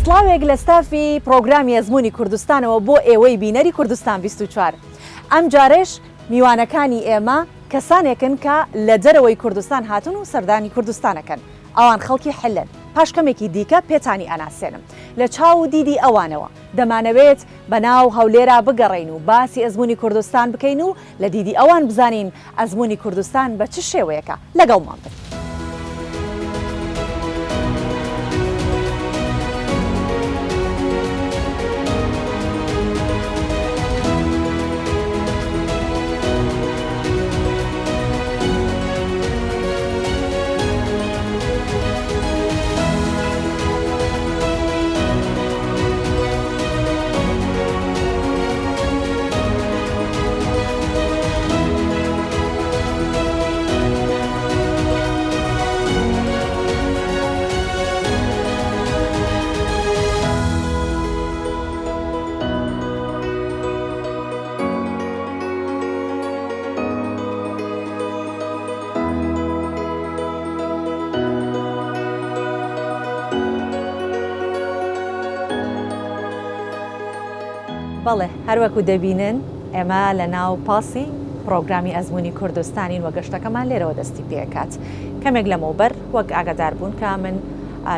سڵاوێک لە ستافی پرۆگرامی ئەزموونی کوردستانەوە بۆ ئێوەی بینەری کوردستان 24. ئەم جارێش میوانەکانی ئێمە کەسانێکن کە لە جەرەوەی کوردستان هاتون و سەردانی کوردستانەکەن. ئەوان خەڵکی حلن. پاشکەمێکی دیکە پێتانی ئەناسێنم. لە چاو و دیدی ئەوانەوە دەمانەوێت بەناو هەولێرا بگەڕین و باسی ئەزموونی کوردستان بکەین و لە دیدی ئەوان بزانین ئەزموونی کوردستان بە چ شێوەیەکە لەگەڵمان بن. بەڵێ هەروەکو دەبینن ئێمە لە ناو پاسی پرۆگرامی ئەزموونی کوردستانین وە گەشتەکەمان لێرەوە دەستی پێکات. کەمێک لەمەوبەر وەک ئاگادار بوون کە من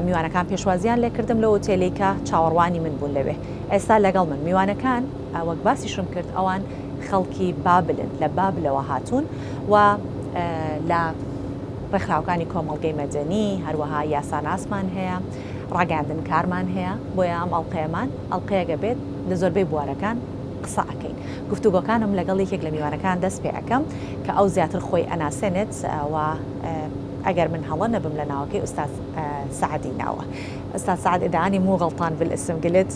میوانەکان پێشوازیان لێکردم لە ئۆتێلەی کە چاوەڕوانی من بوون لەوێ. ئێستا لەگەڵ من میوانەکان وەک باسیشم کرد ئەوان خەڵکی بابلن لە بابلەوە هاتوون و لە ڕێکخراوەکانی کۆمەڵگەی مەدەنی هەروەها یاساناسمان هەیە، ڕاگەاندن کارمان هەیە بۆیە ئەم ئەڵقەیەمان ئەڵقەیەگە بێت لە زۆربەی بوارەکان قسە ئەکەین. گفتوگۆکانم لەگەڵ یەکێک لە میوانەکان دەست پێ ئەەکەم کە ئەو زیاتر خۆی ئەناسێنێت و ئەگەر من هەڵە نەبم لە ناوەکەی ئوستاز سعدی ناوە. ئوستاز سعد ئدعانی مو غلطان بالاسم قلت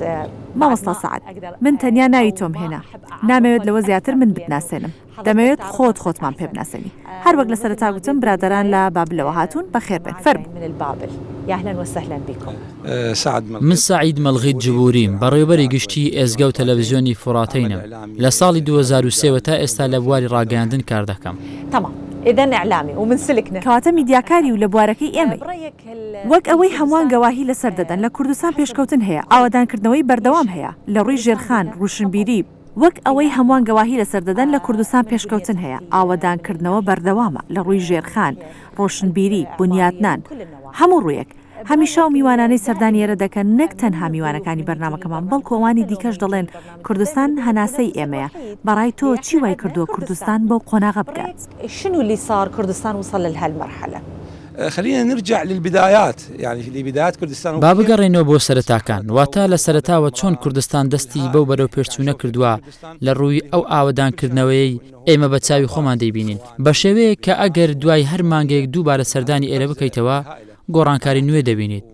مامۆستا سعد من تەنیا ناوی تۆم هێنا نامەوێت لەوە زیاتر من بتناسێنم دەمەوێت خۆتمان پێ بناسێنی. هەر وەک لە سەرەتا گوتم برادران لە بابلەوە هاتوون بەخێر بێن فەرموو. من البابل يا اهلا وسهلا بكم. من سعید مەلغیت جبوریم بەڕێوەبەری گشتی ئێزگە و تەلەڤیزیۆنی فوراتینم لە ساڵی 2003 تا ئێستا لە بواری ڕاگەاندن کار دەکەم. تمام إذن إعلامي ومن سلكنا کەواتە میدیاکاری و لە بوارەکەی ئێمەی وەک ئەوەی هەمووان گەواهی لەسەر دەدەن لە کوردستان پێشکەوتن هەیە ئاوادانکردنەوەی بەردەوام هەیە لە ڕووی ژێرخان ڕوشنبیری وەک ئەوەی هەمووان گەواهی لەسەر دەدەن لە کوردستان پێشکەوتن هەیە ئاوادانکردنەوە بەردەوامە لە ڕووی ژێرخان ڕۆشنبیری بنیاتنان هەموو ڕوویەک. هەمیشە و میوانانەی سەردانیێرە دەکەن نەک تەنها میوانەکانی بەرنامەکەمان بەڵکۆوانی دیکەش دەڵێن کوردستان هەناسەی ئێمەیە. بەڕای تۆ چی وای کردووە کوردستان بەو قۆناغە بگات؟ شنو اللي صار كردستان وصل لهالمرحلة؟ خلينا نرجع للبدايات يعني لبدايات كردستان. با بگەڕێنەوە بۆ سەرەتاکان واتە لە سەرەتاوە چۆن کوردستان دەستی بەو بەرەو پێشچوونە کردووە لە ڕووی ئەو ئاوادانکردنەوەی ئێمە بە چاوی خۆمان دەیبینین بە شێوەیە کە ئەگەر دوای هەر مانگەیەک دووبارە سەردانی ئێرە بکەیتەوە گۆڕانکاری نوێ دەبینیت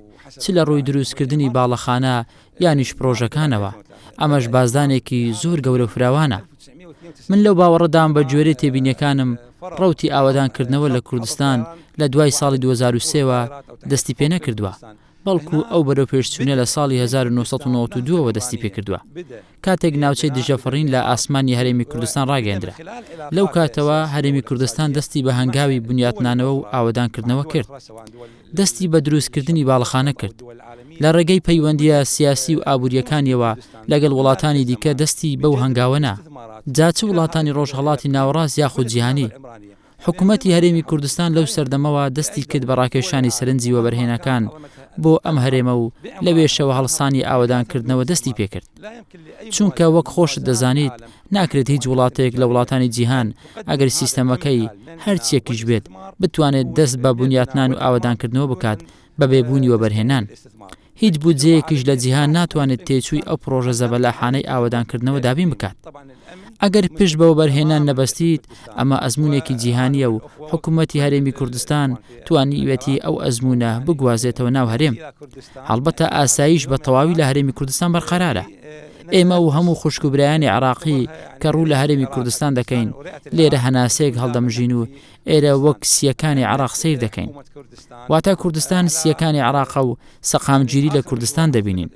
چ لە ڕووی دروستکردنی باڵەخانە یانیش پرۆژەکانەوە. ئەمەش بازدانێکی زۆر گەورە و فراوانە. من لەو باوەڕەدام بە گوێرەی تێبینیەکانم ڕەوتی ئاوادانکردنەوە لە کوردستان لە دوای ساڵی 2003ەوە دەستی پێ نەکردووە بەڵکو ئەو بەرەو پێشچوونە لە ساڵی 1992ەوە دەستی پێکردووە کاتێک ناوچەی دژەفڕین لە ئاسمانی هەرێمی کوردستان ڕاگەاندرا. لەو کاتەوە هەرێمی کوردستان دەستی بە هەنگاوی بنیاتنانەوە و ئاوادانکردنەوە کرد. دەستی بە دروستکردنی باڵەخانە کرد. لە ڕێگەی پەیوەندیە سیاسی و ئابوووریەکانیەوە لەگەڵ وڵاتانی دیکە دەستی بەو هەنگاوەنا. جا چ وڵاتانی ڕۆژهەڵاتی ناوەڕاست یاخود جیهانی. حکوومەتی هەرێمی کوردستان لەو سەردەمەوە دەستی کرد بە ڕاکێشانی سەرنجی وەبەرهێنەکان بۆ ئەم هەرێمە و لەوێشەوە هەڵسانی ئاوادانکردنەوە دەستی پێکرد. چونکە وەک خۆشت دەزانیت ناکرێت هیچ وڵاتێک لە وڵاتانی جیهان ئەگەر سیستەمەکەی هەرچیەکیش بێت بتوانێت دەست بە بنیاتنان و ئاوادانکردنەوە بکات بە بێبوونی وەبەرهێنان. هیچ بودجەیەکیش لە جیهان ناتوانێت تێچووی ئەو پرۆژە زەبەلاحانەی ئاوادانکردنەوە دابین بکات. ئەگەر پشت بە وەبەرهێنان نەبەستیت ئەمە ئەزموونێکی جیهانیە و حکوومەتی هەرێمی کوردستان توانیوێتی ئەو ئەزمونە بگوازێتەوە ناو هەرێم. هەڵبەتە ئاسایش بە تەواوی لە هەرێمی کوردستان بەرقەرارە. ئێمە و هەموو خوشکوبرایانی عراقی کە ڕوو لە هەرێمی کوردستان دەکەین لێرە هەناسەیەک هەڵدەمژین و ئێرە وەک سیەکانی عراق سیر دەکەین. واتە کوردستان سیەکانی عراقە و سەقامگیری لە کوردستان دەبینین.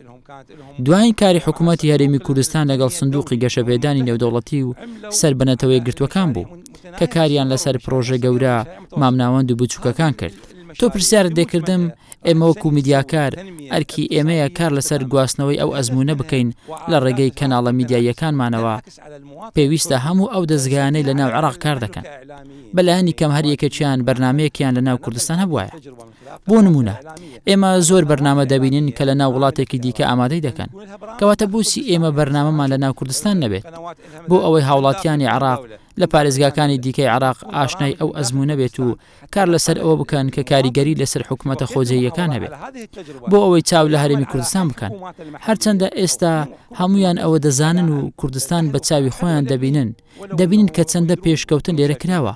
دوایین کاری حکوومەتی هەرێمی کوردستان لەگەڵ سندوقی گەشەپێدانی نێودەوڵەتی و سەربەنەتەوەی گرتوەکان بوو کە کاریان لەسەر پرۆژە گەورە مامناوەند و بچووکەکان کرد. تۆ پرسیارت دەکردم ئێمە وەکو میدیاکار ئەرکی ئێمەیە کار لەسەر گواستنەوەی ئەو ئەزمونە بکەین لە ڕێگەی کەناڵە میدیاییەکانمانەوە پێویستە هەموو ئەو دەستگایانەی لە ناو عێراق کار دەکەن بەلایانی کەم هەر یەکێکیان بەرنمەیەکیان لە ناو کوردستان هەبوایە بۆ نمونە ئێمە زۆر بەرنامە دەبینین کە لە ناو وڵاتێکی دیکە ئامادەی دەکەن کەواتە بۆچی ئێمە بەرنامەمان لە ناو کوردستان نەبێت بۆ ئەوەی هاوڵاتیانی عێراق لە پارێزگاکانی دیکەی عێراق ئاشنای ئەو ئەزمونە بێت و کار لەسەر ئەوە بکەن کە کاریگەری لەسەر حکوومەتە خۆجێیەکان هەبێت بۆ ئەوەی چاو لە هەرێمی کوردستان بکەن هەرچەندە ئێستا هەمویان ئەوە دەزانن و کوردستان بە چاوی خۆیان دەبینن کە چەندە پێشکەوتن لێرە کراوە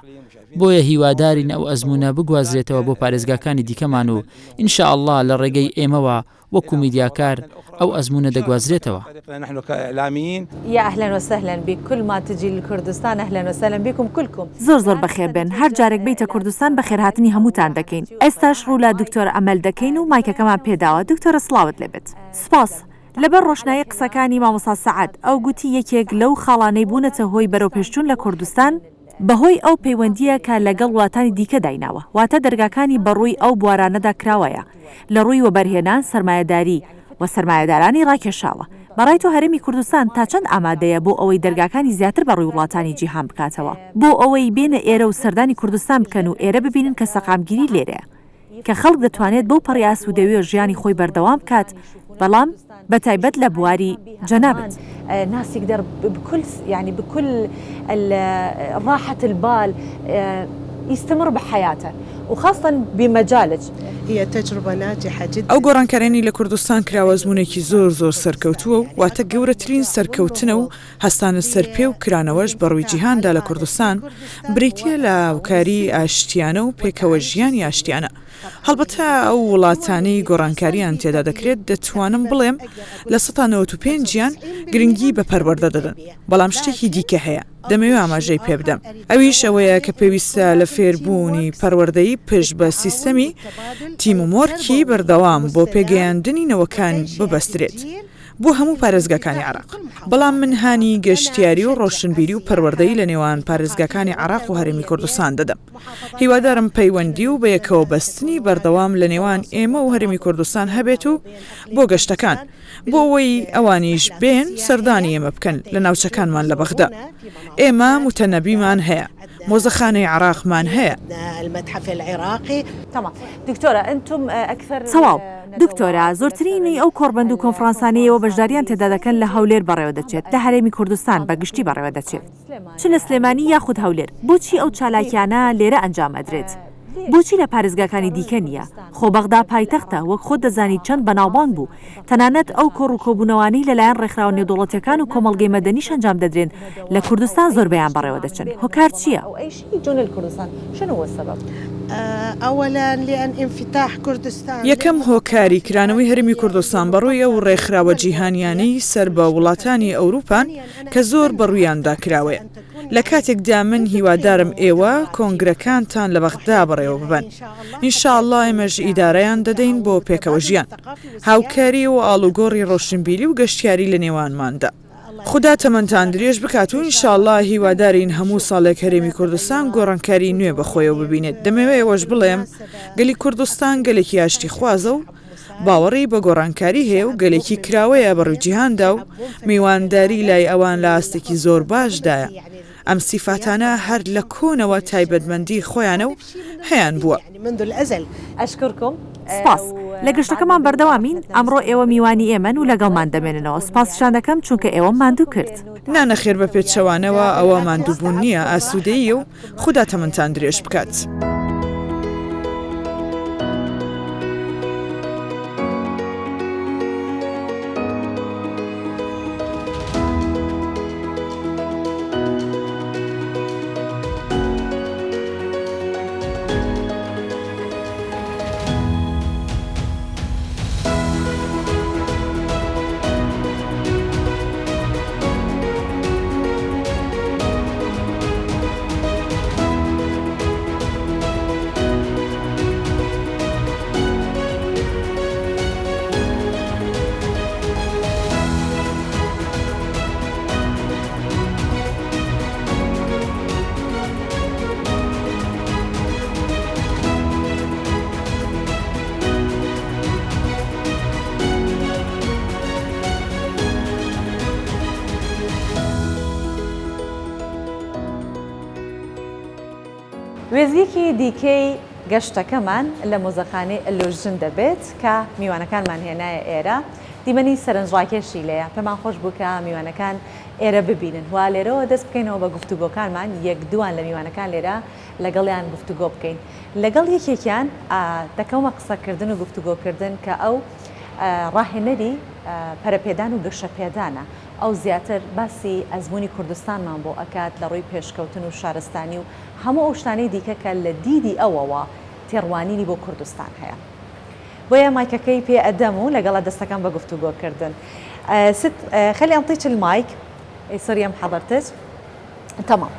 بۆیە هیوادارین ئەو ئەزمونە بگوازرێتەوە بۆ پارێزگاکانی دیکەمان و ئینشاءالله لە ڕێگەی ئێمەوە وەکو میدیاکار ئەو ئەزمونە دەگوازرێتەوە. نحن كإعلاميين يا أهلا وسهلا بكل ما تجي لكردستان أهلا وسهلا بكم كلكم. زۆر بەخێر بن هەر جارێک بیتە کوردستان بەخێرهاتنی هەمووتان دەکەین ئێستاش ڕوو لە دکتۆر ئەمەل دەکەین و مایکەکەمان پێداوە دکتۆرە سڵاوت لێبێت. سپاس لەبەر ڕۆشنایی قسەکانی مامۆستا سەعەد ئەو گوتی یەکێک لەو خاڵانەی بوونەتە هۆی بەرەوپێشچوون لە کوردستان بەهۆی ئەو پەیوەندیە کە لەگەڵ وڵاتانی دیکە دایناوە واتە دەرگاکانی بەڕووی ئەو بوارانەدا کراوەیە لە ڕووی وەبەرهێنان سەرمایەداری و سەرمایەدارانی ڕاکێشاوە بەڕای تۆ هەرێمی کوردستان تا چەند ئامادەیە بۆ ئەوەی دەرگاکانی زیاتر بەڕووی وڵاتانی جیهان بکاتەوە بۆ ئەوەی بێنە ئێرە و سەردانی کوردستان بکەن و ئێرە ببینن کە سەقامگیری لێرەیە کە خەڵک دەتوانێت بەو پەڕی ئاسوودەوی و ژیانی خۆی بەردەوام بکات بەڵام بەتایبەت لە بواری جەنابەت ناس يقدر بكل يعني بكل راحة البال يستمر بحياته وخاصة بمجالك. هي تجربة ناجحة جدا. ئەو گۆڕانکارانی لە کوردستان کراوە زمونێکی زۆر سەرکەوتووە و واتە گەورەترین سەرکەوتنە و هەستانە سەرپێ و کرانەوەش بەڕووی جیهاندا لە کوردستان بریتیە لە هاوکاری ئاشتیانە و پێکەوە ژیانی ئاشتیانە. هەڵبەتە ئەو وڵاتانەی گۆڕانکاریان تێدا دەکرێت دەتوانم بڵێم لە 195 گیان گرنگی بە پەروەردە دەدەن بەڵام شتێکی دیکە هەیە دەمەوێت ئاماژەی پێ بدەم ئەویش ئەوەیە کە پێویستە لە فێربوونی پەروەردەیی پشت بە سیستەمی تیممۆرکی بەردەوام بۆ پێگەیاندنی نەوەکان ببەسترێت بۆ هەموو پارێزگاکانی عێراق بەڵام من هانی گەشتیاری و ڕۆشنبیری و پەروەردەی لە نێوان پارێزگاکانی عێراق و هەرێمی کوردستان دەدەم هیوادارم پەیوەندی و بە یەکەوە بەستنی بەردەوام لە نێوان ئێمە و هەرێمی کوردستان هەبێت و بۆ گەشتەکان بۆ ئەوەی ئەوانیش بێن سەردانی ئێمە بکەن لە ناوچەکانمان لە بەغدا ئێمە متەنەبیمان هەیە مۆزەخانەی عراقمان هەیە. المتحف العراقي. تمام دكتورة أنتم أكثر. سواو دکتۆرە زۆرترینی ئەو کۆڕبەند و کۆنفرانسانیەوە بەشداریان تێدا دەکەن لە هەولێر بەڕێوە دەچێت لە هەرێمی کوردستان بەگشتی بەڕێوە دەچێت چ لە سلێمانی یاخود هەولێر بۆچی ئەو چالاکیانە لێرە ئەنجام ئەدرێت بۆچی لە پارێزگاکانی دیکە نییە خۆ بەغدا پایتەختە وەک خۆت دەزانی چەند بەناوبانگ بوو تەنانەت ئەو کۆڕ و کۆبوونەوانی لەلایەن ڕێکخراوە نێودوڵەتیەکان و کۆمەڵگەی مەدەنیش ئەنجام دەدرێن لە کوردستان زۆربەیان بەڕێوە دەچن هۆکار چییە؟ أولا لأن انفتاح كردستان یەکەم هۆکاری کرانەوەی هەرمی کوردستان بەڕووی ئەو ڕێکخراوە جیهانیانەی سەر بە وڵاتانی ئەوروپان کە زۆر بەڕوویاندا کراوەیە لە کاتێکدا من هیوادارم ئێوە کۆنگرەکانتان لە بەغدا بەڕێوە ببن ئینشاءالله ئێمەش ئیدارەیان دەدەین بۆ پێکەوە ژیان هاوکاری و ئاڵوگۆڕی ڕۆشنبیری و گەشتیاری لە نێوانماندا خدا تەمەنتان درێژ بکات و ئینشاءالله هیوادارین هەموو ساڵێک هەرێمی کوردستان گۆڕانکاری نوێ بەخۆیەوە ببینێت دەمەوێت ئەوەش بڵێم گەلی کوردستان گەلێکی ئاشتی خوازە و باوەڕی بە گۆڕانکاری هەیە و گەلێکی کراوەیە بەڕووی جیهاندا و میوانداری لای ئەوان لە ئاستێکی زۆر باشدایە ئەم سیفاتانە هەر لە کۆنەوە تایبەتمەندی خۆیانە و هەیان بووە. ئەشکرکم سپاس لە گەشتەکەمان بەردەوامین ئەمڕۆ ئێوە میوانی ئێمەن و لەگەڵمان دەمێننەوە سپاسشان دەکەم چونکە ئێوە ماندوو کرد. نانەخێر بە پێچەوانەوە ئەوە ماندووبوون نییە ئاسوودەیە و خوددا تەمەنتان درێژ بکات. وێزگێکی دیکەی گەشتەکەمان لە مۆزەخانەی ئەلۆژن دەبێت کە میوانەکانمان هێنایە ئێرە دیمەنی سەرنجڕاکێشی لەیە پێمان خۆش بوو کە میوانەکان ئێرە ببینن وا لێرەوە دەست بکەینەوە بە گفتوگۆکانمان یەک دوان لە میوانەکان لێرە لەگەڵیان گفتوگۆ بکەین لەگەڵ یەکێکیان دەکەومە قسەکردن و گفتوگۆکردن کە ئەو ڕاهێنەری پەرەپێدان و گەشەپێدانە ئەو زیاتر باسی ئەزمموی کوردستانمان بۆ ئەکات لە ڕووی پێشکەوتن و شارستانی و هەموو ئەو شتانەی دیکە کە لە دیدی ئەوەوە تێڕوانینی بۆ کوردستان هەیە بۆیە مایکەکەی پێ ئەدەم و لەگەڵە دەستەکان بە گفتوگۆکردن خلي أنطيك المايك سوريا محضرتك تمام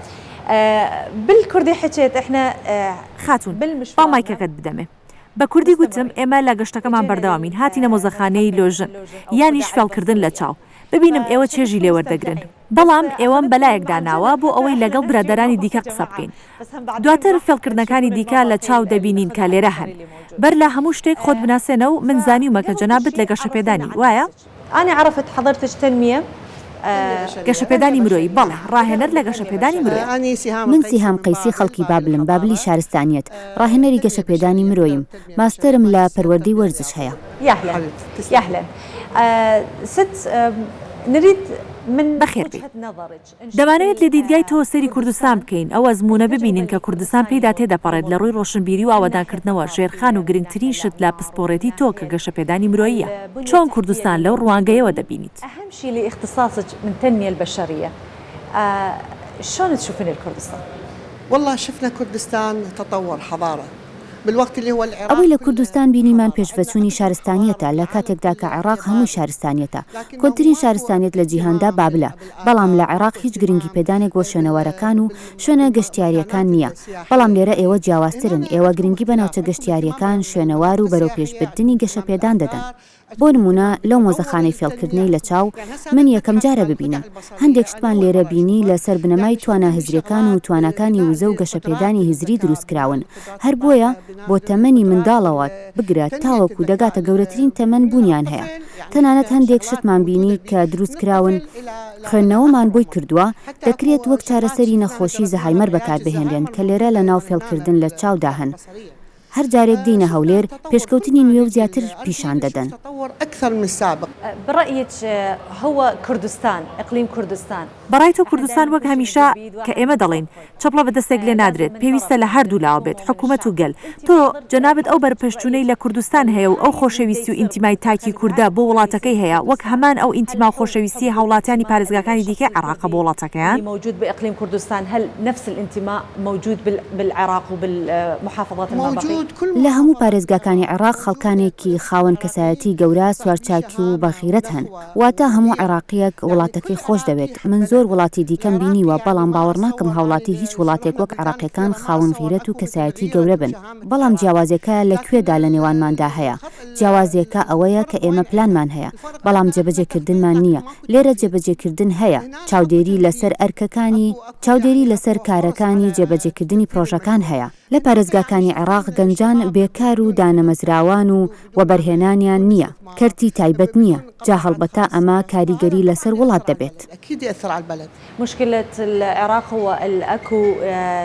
بالكردي حكيت احنا خاتون با مایکەکەت بدەمێ بە کوردی گوتم ئێمە لە گەشتەکەمان بەردەوامین هاتینە مۆزەخانەی لۆژن یانیش فێڵکردن لە چاو ببینم ئێوە چێژی لێوەردەگرن بەڵام ئێوەم بەلایەکدا ناوە بۆ ئەوەی لەگەڵ برادەرانی دیکە قسە بکەین دواتر فێڵکردنەکانی دیکە لە چاو دەبینین کە لێرە هەن بەر لە هەموو شتێک خۆت بناسێنە و من زانیومە کە جەنابەت لە گەشەپێدانی وایە أنا عرفت حضرتك تنمية گەشەپێدانی مرۆیی بەڵێ ڕاهێنەر لە گەشەپێدانی مرۆیی من سیهام قەیسی خەڵکی بابلم بابلی شارستانیەت ڕاهێنەری گەشەپێدانی مرۆیم ماستەرم لە پەروەردەی وەرزش هەیە یاهلێن ست نريد من بەخێر بێ دەمانەوێت لە دیدگای تۆ سەری کوردستان بکەین ئەو ئەزمونە ببینین کە کوردستان پێیدا تێدەپەڕێت لە ڕووی ڕۆشنبیری و ئاوادانکردنەوە ژێرخان و گرنگترین شت لە پسپۆڕێتی تۆ کە گەشەپێدانی مرۆییە چۆن کوردستان لەو ڕوانگەیەوە دەبینیت أهم شيء لاختصاصك من التنمية البشرية شلون تشوفين الكردستان؟ والله شفنا كردستان تطور حضارة بالوقت اللي هو العراق ئەوەی لە کوردستان بینیمان پێشڤەچوونی شارستانیەتە لە کاتێکدا کە عێراق هەموو شارستانیەتە کۆنترین شارستانیەت لە جیهاندا بابلە بەڵام لە عێراق هیچ گرنگی پێدانێک بۆ شوێنەوارەکان و شوێنە گەشتیاریەکان نییە بەڵام لێرە ئێوە جیاوازترن ئێوە گرنگی بە ناوچە گەشتیاریەکان شوێنەوار و بەرەو پێشبردننی گەشەپێدان دەدەن بۆ نمونە لەو مۆزەخانەی فێڵکردنەی لە چاو من یەکەم جارە ببینم هەندێک شتمان لێرە بینی لەسەر بنەمای توانە هزریەکان و توانەکانی وزە و گەشەپێدانی هزری دروستکراون هەر بۆیە بۆ تەمەنی منداڵەوە بگرێت تاوەکو دەگاتە گەورەترین تەمەن بوونیان هەیە تەنانەت هەندێک شتمان بینی کە دروستکراون خوێندنەوەمان بۆی کردووە دەکرێت وەک چارەسەری نەخۆشی زەهایمەر بەکاربهێنرێن کە لێرە لە ناو فێڵکردن لە چاودا هەن هەر جارێک دینە هەولێر پێشکەوتنی نوێ و زیاتر پیشان دەدەن برأيك هو كردستان إقليم كردستان بەڕای تۆ کوردستان وەک هەمیشە کە ئێمە دەڵێن چەپڵە بەدەستێک لێ نادرێت پێویستە لە هەردوو لاوە بێت حکوومەت و گەل تۆ جەنابەت ئەو بەرپەشتوونەی لە کوردستان هەیە و ئەو خۆشەویستی و ئینتیمای تاکی کووردە بۆ وڵاتەکەی هەیە وەک هەمان ئەو ئینتیما خۆشەویستی هاوڵاتیانی پارێزگاکانی دیکە عێراق بۆ وڵاتەکەیان موجود بإقليم كردستان هل نفس الانتماء موجود بالعراق وبالمحافظات المنطقية لە هەموو پارێزگاکانی عێراق خەڵکانێکی خاوەن کەسایەتی گەورە سوارچاکی و بەخیرەت هەن واتە هەموو عێراقیەک وڵاتەکەی خۆش دەوێت من زۆر وڵاتی دیکەم بینیوە بەڵام باوەڕ ناکەم هاوڵاتی هیچ وڵاتێک وەک عێراقیەکان خاوەن غیرەت و کەسایەتی گەورە بن بەڵام جیاوازیەکە لەکوێدا لە نێوانماندا هەیە جیاوازیەکە ئەوەیە کە ئێمە پلانمان هەیە بەڵام جێبەجێکردنمان نییە لێرە جێبەجێکردن هەیە چاودێری لەسەر ئەرکەکانی چاودێری لەسەر کارەکانی جێبەجێکردنی پرۆژەکان هەیە لە پارێزگاکانی عێراق گەنجان بێکار و دانەمەزراوان و وەبەرهێنانیان نییە کەرتی تایبەت نییە جا هەڵبەتا ئەمە کاریگەری لەسەر وڵات دەبێت مشكلة العراق هو الأكو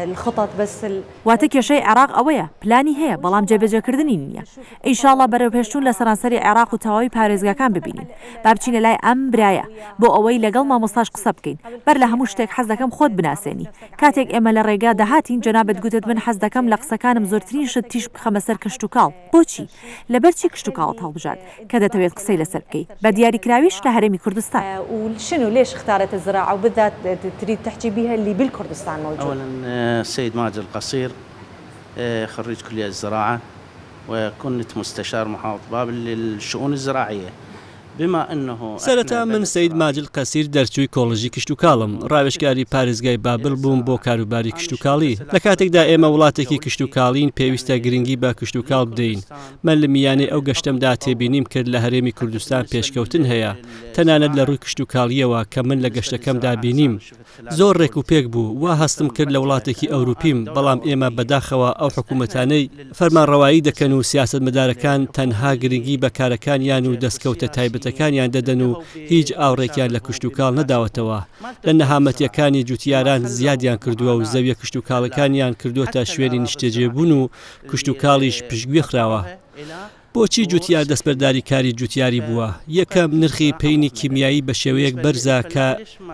الخطط بس واتە کێشەی عێراق ئەوەیە پلانی هەیە بەڵام جێبەجێکردنی نییە ئینشاڵڵا بەرەو پێشتون لە سەرانسەری عێراق و تەواوی پارێزگاکان ببینین با بچینە لای ئەم برایە بۆ ئەوەی لەگەڵ مامۆستاش قسە بکەین بەر لە هەموو شتێک حەز دەکەم خۆت بناسێنی کاتێک ئێمە لە ڕێگا دەهاتین جەنابەت گوتت من حەز دەکەم لە قسەکانم زۆرترین شت تیش بخەمە سەر کشت و کاڵ بۆچی لەبەرچی کشت و کاڵت هەڵبژات کە دەتەوێت قسەی لەسەر بکەیت بە دیاریکراویش لە هەرێمی کوردستان وشنو ليش اختارت الزراعة وبالذات تريد تحكي بها اللي بالكردستان موجود؟ أولا السيد ماجد القصير خريج كلية الزراعة وكنت مستشار محافظ بابل للشؤون الزراعية سەرەتا من سەید ماجد قەسیر دەرچووی کۆڵژی کشت و کاڵم ڕاوێژکاری پارێزگای بابل بووم بۆ کاروباری کشت و کاڵی لە کاتێکدا ئێمە وڵاتێکی کشت و کاڵین پێویستە گرنگی بە کشت و کاڵ بدەین من لە میانەی ئەو گەشتەمدا تێبینیم کرد لە هەرێمی کوردستان پێشکەوتن هەیە تەنانەت لە ڕووی کشت و کاڵیەوە کە من لە گەشتەکەمدا بینیم زۆر ڕێک و پێک بوو وا هەستم کرد لە وڵاتێکی ئەوروپیم بەڵام ئێمە بەداخەوە ئەو حکوومەتانەی فەرمانڕەوایی دەکەن و سیاسەتمەدارەکان تەنها گرنگی بە کارەکانیان و دەستکەوتە تایبەت پاسپۆرتەکانیان دەدەن و هیچ ئاوڕێکیان لە کشتتوکاڵ نەداوەتەوە لە نەهامەتیەکانی جوتیاران زیادیان کردووە و زەویە کشتتوکاڵەکانیان کردوتە شوێنی نیشتێجێبوون و کشتتوکاڵیش پشتگوێ خراوە. بۆچی جوتیار دەستبەرداری کاری جوتیاری بووە؟ یەکەم نرخی پەینی کیمیایی بە شێوەیەک بەرزە کە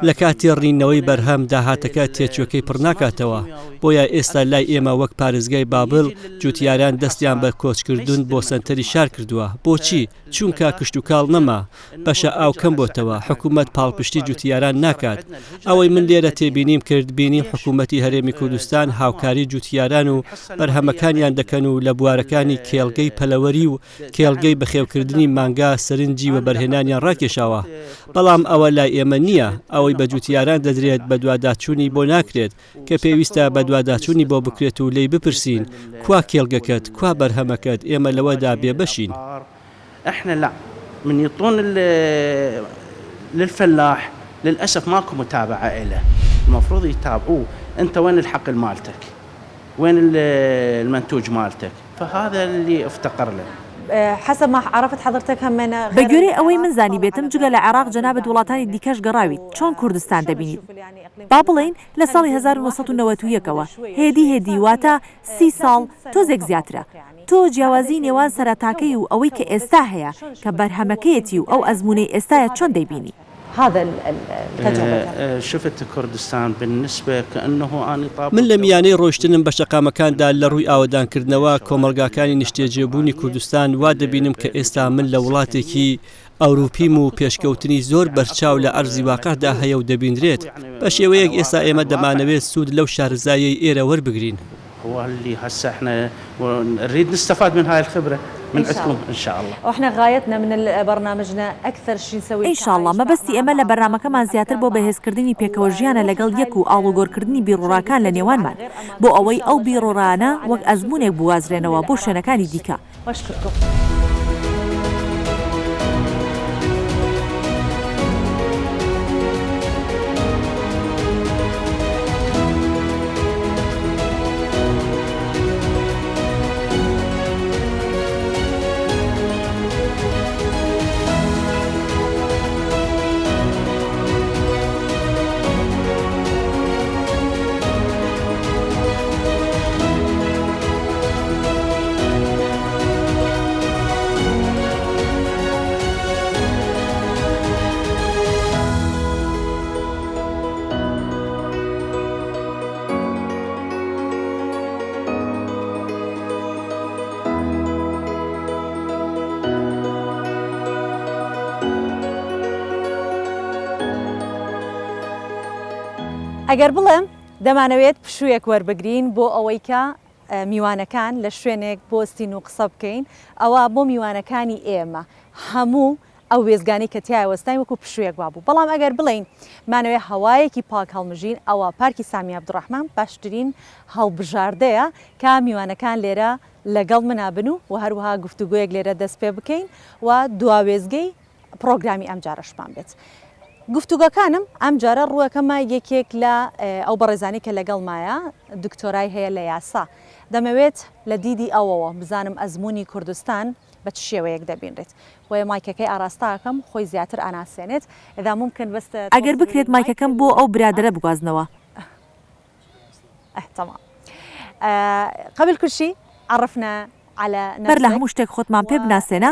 لە کاتی ڕینەوەی بەرهەم داهاتەکە تێچوەکەی پڕ ناکاتەوە. بۆیە ئێستا لای ئێمە وەک پارێزگای بابل جوتیاران دەستیان بە کۆچکردن بۆ سنتەری شار کردووە. بۆچی؟ چونکە کشتتوکاڵ نەما بەشە ئاو کەم بۆتەوە حکوومەت پاڵپشتی جوتیاران ناکات. ئەوەی من لێرە تێبینیم کرد بینیم حکوومەتی هەرێمی کوردستان هاوکاری جوتیاران و بەرهەمەکانیان دەکەن و لە بوارەکانی کێڵگەی پەلەوەری و کێڵگەی بەخێوکردنی مانگا سەرنجی و بەرهێنانیان ڕاکێشاوە. بەڵام ئەوە لای ئێمە نییە. ئەوەی بە جوتیاران دەدرێت بە دوواداچوونی بۆ ناکرێت کە پێویستە بە دوواداچوونی بۆ بکرێت و لی بپرسین کوا کێڵگەکەت کوا بەرهەمەکەت ئێمە لەوەدا بێبەشین. احنا لا من يعطون للفلاح للاسف ماكو متابعه له. المفروض يتابعوه انت وين الحقل مالتك؟ وين المنتوج مالتك؟ فهذا اللي افتقر له. حسب ما عرفت حضرتك همنا بەگوێرەی ئەوەی من زانی بێتم جگە لە عێراق جەنابەت وڵاتانی دیکەش گەڕاویت چۆن کوردستان دەبینیت. با بڵێین لە ساڵی 1991ەوە هێدی واتە 30 ساڵ تۆزێک زیاترە. تۆ جیاوازی نێوان سەرەتاکەی و ئەوەی کە ئێستا هەیە کە بەرهەمەکەیەتی و ئەو ئەزمونەی ئێستاە چۆن دەیبینی؟ هذا التجربة. شفت كردستان بالنسبة كأنه أنا طابق. من لە میانەی ڕۆشتنم بە شەقامەکاندا لە ڕووی ئاوەدانکردنەوە کۆمەلگاکانی نیشتێجێبوونی کوردستان وا دەبینم کە ئێستا من لە وڵاتێکی ئەوروپیم و پێشکەوتنی زۆر بەرچاو لە ئەرزی واقعدا هەیە و دەبیندرێت. بە شێوەیەک ئێستا ئێمە دەمانەوێت سوود لەو شارزایەی ئێرە وەربگرین. هو اللي هسه احنا نريد نستفاد من هاي الخبرة من عندكم ان شاء الله. واحنا غايتنا من برنامجنا اكثر شيء نسوي ان شاء الله مەبەستی ئێمە لە بەرنامەکەمان زیاتر بۆ بەهێزکردنی پێکەوە ژیانە لەگەڵ یەک و ئاڵوگۆڕکردنی بیرۆڕاکان لە نێوانمان بۆ ئەوەی ئەو بیرۆڕانە وەک ئەزمونێک بوازرێنەوە بۆ شوێنەکانی دیکە. ئەگەر بڵێم دەمانەوێت پشوویەک وەربگرین بۆ ئەوەی کە میوانەکان لە شوێنێک بۆستین و قسە بکەین ئەوە بۆ میوانەکانی ئێمە هەموو ئەو وێزگانی کە تیاوەستای وەکو پشوویەک وابوو. بەڵام ئەگەر بڵین مانەوێت هەوایەکی پاک هەڵمژین ئەوە پارکی سامی عەبدوڕەحمان باشترین هەڵبژاردەیە کە میوانەکان لێرە لەگەڵ منابن و هەروەها گفتوگویەک لێرە دەست پێ بکەین و دواوێزگەی پرۆگرامی ئەم جارەشمان بێت. گفتوگەکانم ئەم جارە ڕووەکەمە یەکێک لە ئەو بەڕێزانی کە لەگەڵ مایە دکتۆرای هەیە لە یاسا دەمەوێت لە دیدی ئەوەوە بزانم ئەزمموی کوردستان بە چ شێوەیەک دەبینرێت وە مایکەکەی ئاراستاکەم خۆی زیاتر ئاناسێنێت ئەدا ممکن بەستە ئەگەر بکرێت مایکەکەم بۆ ئەو برادرە بگوازنەوە. تمام قبل كل شيء عرفنا بەر لە هەموو شتێک خۆتمان پێ بناسێنە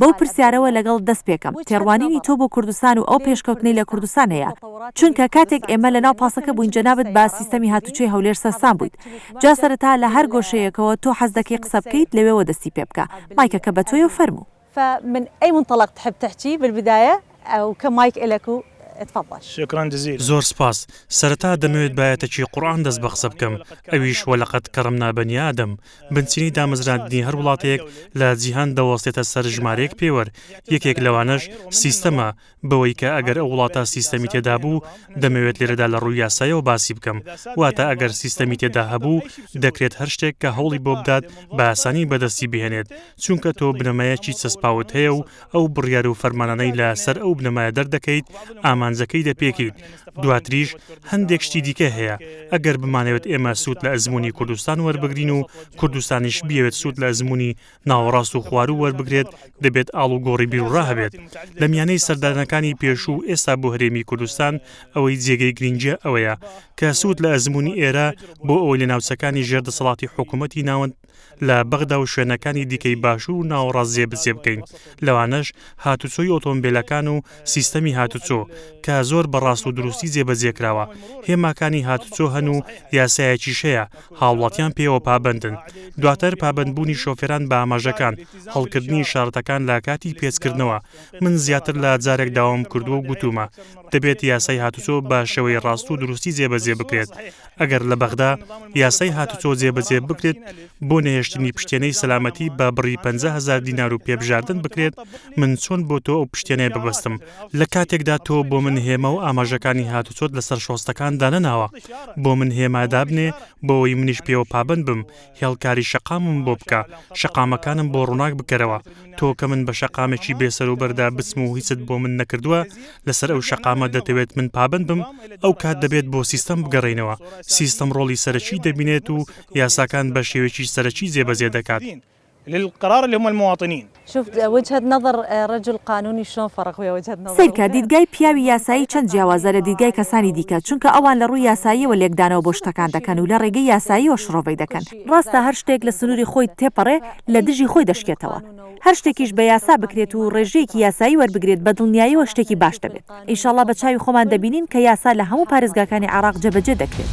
بەو پرسیارەوە لەگەڵ دەست پێکەم تێڕوانینی تۆ بۆ کوردستان و ئەو پێشکەوتنەی لە کوردستان هەیە چونکە کاتێک ئێمە لە ناو پاسەکە بووین جەنابەت با سیستەمی هاتوچەی هەولێر سەسان بوویت جا سەرەتا لە هەر گۆشەیەکەوە تۆ حەز دەکەی قسە بکەیت لەوێەوە دەستی پێ بکە مایکەکە بە تۆی و فەرموو. فمن أي منطلق تحب تحكي بالبداية أو كمايك إلكو تفضل. شكرا جزيلا. زور سباس. سرتا دەمەوێت بایەتێکی قورئان دەست بە قسە بکەم ئەویش وەلەقەد کەڕەمنا بەنی ئادەم بنچینی دامەزراندنی هەر وڵاتێک لە جیهان دەوەستێتە سەر ژمارەیەک پێوەر یەکێک لەوانەش سیستەمە بەوەی کە ئەگەر ئەو وڵاتە سیستەمی تێدا بوو دەمەوێت لێرەدا لە ڕووی یاسایەوە باسی بکەم واتە ئەگەر سیستەمی تێدا هەبوو دەکرێت هەر شتێک کە هەوڵی بۆ بدات بە ئاسانی بەدەستی بهێنێت چونکە تۆ بنەمایەکی چەسپاوت هەیە و ئەو بڕیار و فەرمانانەی لە سەر ئەو بنەمایە دەردەکەیت ئامان ئامانجەکەی دەپێکیت. دواتریش هەندێک شتی دیکە هەیە ئەگەر بمانەوێت ئێمە سوود لە ئەزمموی کوردستان وەربگرین و کوردستانیش بیەوێت سوود لە ئەزمموی ناوەڕاست و خوار و وەربگرێت دەبێت ئاڵ و گۆڕی بیر و ڕاهەبێت. لە میانەی سەردانەکانی پێشوو ئێستا بۆ هەرێمی کوردستان ئەوەی جێگەی گرنگجە ئەوەیە کە سوود لە ئەزمموی ئێرە بۆ ئەوەی لە ناوچەکانی ژێردەسەڵاتی حکوومەتی ناوەند لە بەغدا و شوێنەکانی دیکەی باشوور و ناوەڕاست جێبەجێ بکەین. لەوانەش هاتوچۆی ئۆتۆمبیلەکان و سیستەمی هاتوچۆ کە زۆر بەڕاست و دروستی جێبەجێکراوە. هێماکانی هاتوچۆ هەن و یاسایەکیش هەیە هاوڵاتیان پێوە پابندن. دواتر پابندبوونی شۆفێران بە ئاماژەکان هەڵکردنی شارەتەکان لە کاتی پێچکردنەوە. من زیاتر لە جارێک داوام کردووە و گوتومە دەبێت یاسای هاتوچۆ بە شێوەی ڕاست و دروستی جێبەجێ بکرێت. ئەگەر لە بەغدا یاسای هاتوچۆ جێبەجێ بکرێت بۆ نەهێشتنی پشتێنەی سەلامەتی بە بڕی 50,000 دینار و پێبژاردن بکرێت من چۆن بۆ تۆ ئەو پشتێنەیە ببەستم. لە کاتێکدا تۆ بۆ من هێمە و ئاماژەکانی هاتوچۆت لەسەر شۆستەکان دانەناوە بۆ من هێمادا بنێ بۆ ئەوی منیش پێوە پابند بم هێڵکاری شەقامم بۆ بکە شەقامەکانم بۆ ڕووناک بکەرەوە. تۆ کە من بە شەقامێکی بێسەر و بەردا بچم و هیچت بۆ من نەکردووە لەسەر ئەو شەقامە دەتەوێت من پابند بم ئەو کات دەبێت بۆ سیستەم بگەڕێنەوە. سیستەم ڕۆڵی سەرەکی دەبینێت و یاساکان بە شێوەیەکی سەرەکی جێبەجێ دەکات. للقرار اللي هم المواطنين. شوف وجهة نظر رجل قانوني شلون فرق ويا وجهة نظر سیرکە دیدگای پیاوی یاسایی چەند جیاوازە لە دیدگای کەسانی دیکە چونکە ئەوان لە ڕووی یاساییەوە لێکدانەوە بۆ شتەکان دەکەن و لە ڕێگەی یاساییەوە شڕۆڤەی دەکەن. ڕاستە هەر شتێک لە سنووری خۆی تێپەڕێ لە دژی خۆی دەشکێتەوە. هەر شتێکیش بە یاسا بکرێت و ڕێژەیەکی یاسایی وەربگرێت بە دڵنیاییەوە شتێکی باش دەبێت. ئینشاڵڵا بە چاوی خۆمان دەبینین کە یاسا لە هەموو پارێزگاکانی عێراق جێبەجێ دەکرێت.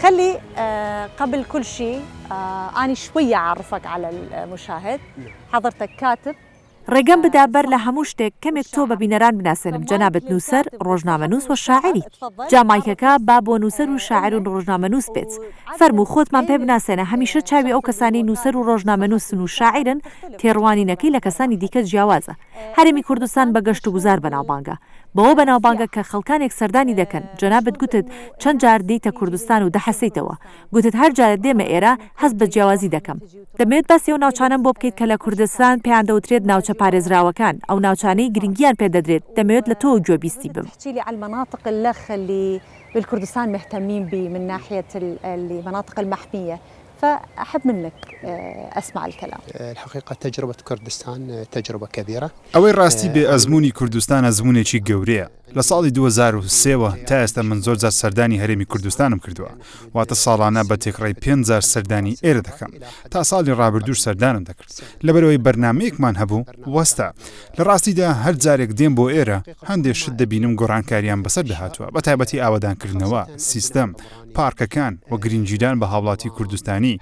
خلي قبل كل شيء أنا شوية أعرفك على المشاهد. حضرتك كاتب ڕێگەم بدا بەر لە هەموو شتێک کەمێک تۆ بە بینەران بناسێنم جەنابەت نووسەر ڕۆژنامەنووس و شاعری. جامایکەکە با بۆ نووسەر و شاعر و ڕۆژنامەنووس بێت. فەرموو خۆتمان پێ بناسێنە هەمیشە چاوی ئەو کەسانی نووسەر و ڕۆژنامەنووسن و شاعرن تێڕوانینەکەی لە کەسانی دیکە جیاوازە. هەرێمی کوردستان بە گەشت و گوزار بەناوبانگە. بەوە بەناوبانگە کە خەڵکانێک سەردانی دەکەن. جەنابەت گوتت چەند جار دێیتە کوردستان و دەحەسەیتەوە. گوتت هەر جارە دێمە ئێرە هەست بە جیاوازی دەکەم. دەمەوێت باسی ئەو ناوچانم بۆ بکەیت کە لە کوردستان پێیان دەوترێت ناوچە پارێزراوەکان ئەو ناوچانەی گرنگیان پێدەدرێت. دەمەوێت لە تۆ گوێبیستی بم. احكي لي على المناطق اللي بالكردستان مهتمين به من ناحية المناطق المحمية فأحب منك أسمع الكلام. الحقيقة تجربة كردستان تجربة كبيرة. ئەوەی ڕاستی بێ ئەزمموی کوردستان ئەزممونێکی گەورەیە. لە ساڵی 2023 تا ئێستا من زۆر جار سەردانی هەرێمی کوردستانم کردووە. واتە ساڵانە بە تێکڕای 5,000 سەردانی ئێرە دەکەم. تا ساڵی ڕابردوو سەردانم دەکرد. لەبەرەوەی بەرنامەیەکمان هەبوو وەستا. لە ڕاستیدا هەر جارێک دێم بۆ ئێرە هەندێک شت دەبینم گۆڕانکاریان بەسەر دەهاتووە. بە تایبەتی ئاوادانکردنەوە، سیستەم، پارکەکان و گرنگجیدان بە هاوڵاتی کوردستانی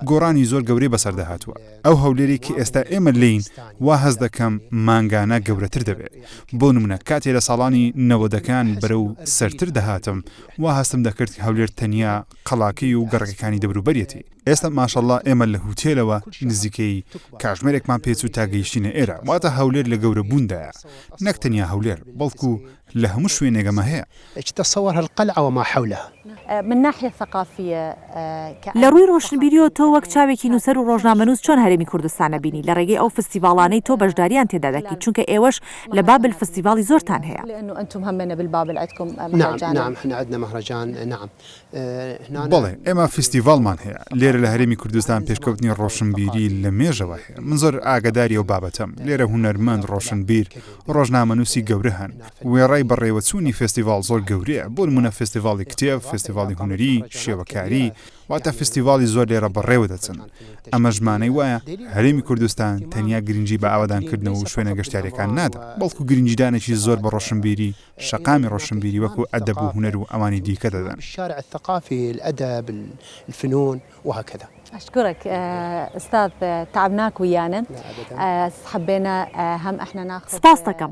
گۆڕانی زۆر گەورەی بەسەر دەهاتووە. ئەو هەولێرێکی ئێستا ئێمە لین وا هەز دەکەم مانگانە گەورەتر دەبێت. بۆ نمونە کاتێ لە ساڵانی 90ەکان بەرەو سەرتر دەهاتم وا هەستم دەکرد هەولێر تەنیا قەڵاکەی و گەڕەکەکانی دەبروبەرێتی. ئێستا ماشەڵڵا ئێمە لە هوتێلەوە نزیکەی کاتژمێرێکمان پێچوو تا گەیشتینە ئێرە. واتە هەولێر لە گەورە بووندایە. نەک تەنیا هەولێر بەڵکو لە هەموو شوێنێگەمە هەیە. تصور هالقلعة وما حولها. من ناحية ثقافية لە ڕووی ڕۆشنبیریەوە تۆ وەک چاوێکی نووسەر و ڕۆژنامەنووس چۆن هەرێمی کوردستانە بینی لە ڕێگەی ئەو فستیڤاڵانەی تۆ بەشداریان تێدا دەکەیت چونکە ئێوەش لە بابل فستیڤاڵی زۆرتان هەیە. لأنه أنتم هم بالبابل عندكم مهرجان. نعم احنا عندنا مهرجان. نعم. بەڵێ ئێمە فستیڤاڵمان هەیە. لێرە لە هەرێمی کوردستان پێشکەوتنی ڕۆشنبیری لە مێژەوە هەیە. من زۆر ئاگاداری ئەو بابەتەم. لێرە هونەرمەند ڕۆشنبیر ڕۆژنامەنووسی گەورە هەن. وێڕای بەڕێوەچوونی فستیڤاڵ زۆر گەورەیە. بۆ نمونە فستیڤاڵی کتێب، فستیڤاڵی هونەری، شێوەکاری، واتە فستیڤاڵی زۆر لێرە بەڕێوە دەچن. ئەمە ژمانەی وایە هەرێمی کوردستان تەنیا گرنگی بە ئاوادانکردنەوە و شوێنە گەشتیارەکان نادا بەڵکو گرنگیدانێکی زۆر بە ڕۆشنبیری شەقامی ڕۆشنبیری وەکو ئەدەب و هونەر و ئەوانی دیکە دەدەن. الشارع الثقافي الأدب الفنون وهكذا. أشكرك أستاذ تعبناك ويانا. حبينا هم إحنا ناخذ سپاس دەکەم.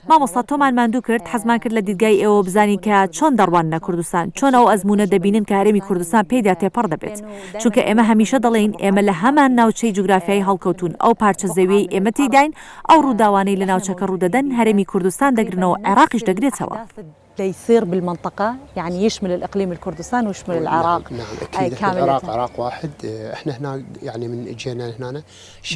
مامۆستا تۆمان ماندوو کرد حەزمان کرد لە دیدگای ئێوە بزانین کە چۆن دەڕوانە کوردستان چۆن ئەو ئەزمونە دەبینن کە هەرێمی کوردستان پێدا تێپەڕ دەبێت چونکە ئێمە هەمیشە دەڵێن ئێمە لە هەمان ناوچەی جوگرافیایی هەڵکەوتون ئەو پارچە زەویەی ئێمە تێداین ئەو ڕووداوانەی لە ناوچەکە ڕوودەدەن هەرێمی کوردستان دەگرنەوە عێراقیش دەگرێتەوە. ليصير بالمنطقة، يعني يشمل الإقليم الكردستان ويشمل العراق. نعم أكيد. العراق عراق واحد، إحنا هنا يعني من جينا هنا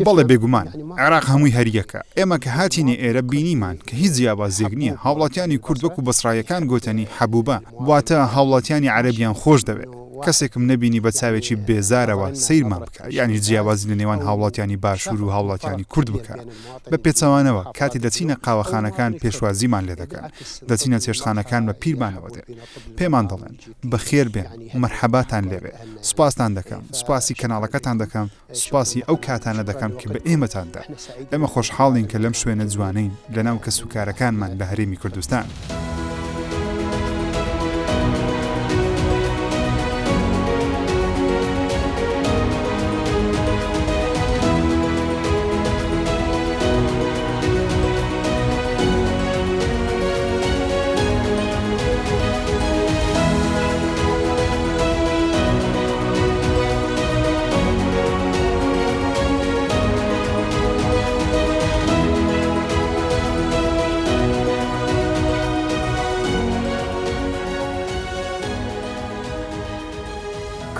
بەڵێ بێگومان عێراق هەمووی هەریەکە. ئێمە کە هاتینێ ئێرە بینیمان کە هیچ جیاوازێک نییە. هاوڵاتیانی کورد وەکو بەسڕایەکان گوتنی حەبوبە، واتە هاوڵاتیانی عەرەبیان خۆش دەوێت. کەسێکم نەبینی بە چاوێکی بێزارەوە سیرمان بکە، یعنی جیاوازی لە نێوان هاوڵاتیانی باشوور و هاوڵاتیانی کورد بکە. بە پێچەوانەوە کاتی دەچینە قاوەخانەکان پێشوازیمان لێ دەکەن، دەچینە چێشتخانەکان بە پیرمانەوە دێ، پێمان دەڵێن بەخێر بێن و مەرحەباتان لێبێ، سوپاستان دەکەم، سوپاسی کەناڵەکەتان دەکەم، سوپاسی ئەو کاتانە دەکەم کە بە ئێمەتاندا. ئێمە خۆشحاڵین کە لەم شوێنە جوانەین لەناو کەسوکارەکانمان لە هەرێمی کوردستان.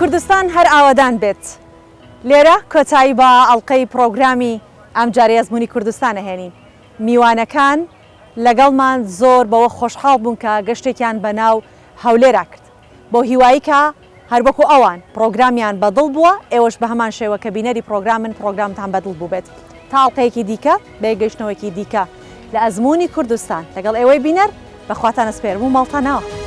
کوردستان هەر ئاوادان بێت. لێرە کۆتایی بە ئەڵلقەی پرۆگرامی ئەم جارێ ئەزموونی کوردستان هێنین. میوانەکان لەگەڵمان زۆر بەوە خۆشحاڵ بوون کە گەشتێکیان بەناو هەولێرا کرد. بۆ هیوایی کە هەر وەکو ئەوان پرۆگرامیان بەدڵ بووە، ئێوەش بە هەمان شێوە کە بینەری پرۆگرامتان بەدڵ بوو بێت. تا ئەڵلقەیەکی دیکە بێگەشتنەوەکی دیکە لە ئەزموونی کوردستان لەگەڵ ئێوەی بینەر بەخواتان ئەسپێرم و ماڵتانەوە.